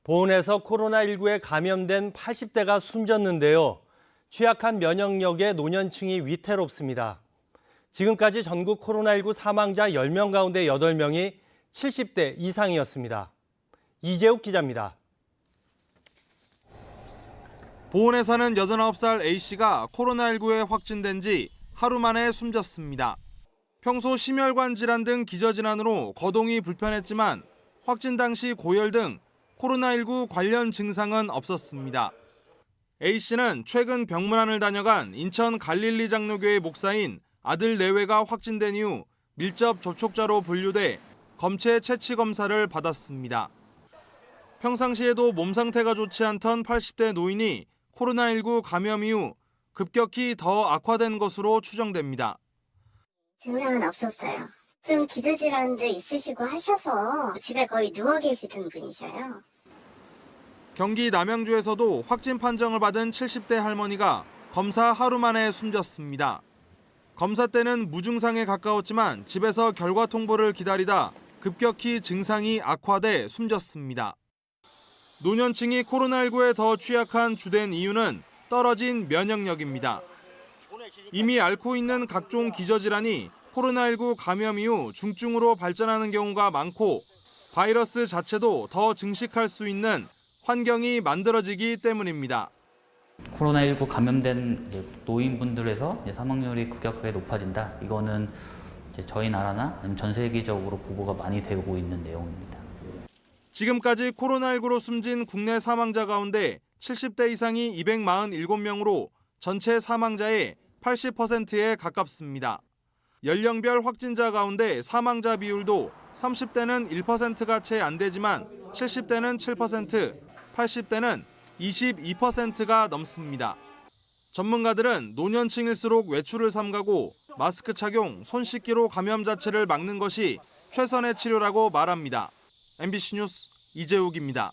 보은에서 코로나19에 감염된 80대가 숨졌는데요. 취약한 면역력의 노년층이 위태롭습니다. 지금까지 전국 코로나19 사망자 10명 가운데 8명이 70대 이상이었습니다. 이재욱 기자입니다. 보은에 사는 89살 A씨가 코로나19에 확진된 지 하루 만에 숨졌습니다. 평소 심혈관 질환 등 기저질환으로 거동이 불편했지만 확진 당시 고열 등 코로나19 관련 증상은 없었습니다. A씨는 최근 병문안을 다녀간 인천 갈릴리 장로교회 목사인 아들 내외가 확진된 이후 밀접 접촉자로 분류돼 검체 채취 검사를 받았습니다. 평상시에도 몸 상태가 좋지 않던 80대 노인이 코로나19 감염 이후 급격히 더 악화된 것으로 추정됩니다. 증상은 없었어요. 좀 기저질환도 있으시고 하셔서 집에 거의 누워 계시던 분이셔요. 경기 남양주에서도 확진 판정을 받은 70대 할머니가 검사 하루 만에 숨졌습니다. 검사 때는 무증상에 가까웠지만 집에서 결과 통보를 기다리다 급격히 증상이 악화돼 숨졌습니다. 노년층이 코로나19에 더 취약한 주된 이유는 떨어진 면역력입니다. 이미 앓고 있는 각종 기저질환이 코로나19 감염 이후 중증으로 발전하는 경우가 많고 바이러스 자체도 더 증식할 수 있는 환경이 만들어지기 때문입니다. 코로나19 감염된 노인분들에서 사망률이 급격하게 높아진다. 이거는 저희 나라나 전 세계적으로 보고가 많이 되고 있는 내용입니다. 지금까지 코로나19로 숨진 국내 사망자 가운데 70대 이상이 247명으로 전체 사망자의 80%에 가깝습니다. 연령별 확진자 가운데 사망자 비율도 30대는 1%가 채 안 되지만 70대는 7%, 80대는 22%가 넘습니다. 전문가들은 노년층일수록 외출을 삼가고 마스크 착용, 손 씻기로 감염 자체를 막는 것이 최선의 치료라고 말합니다. MBC 뉴스 이재욱입니다.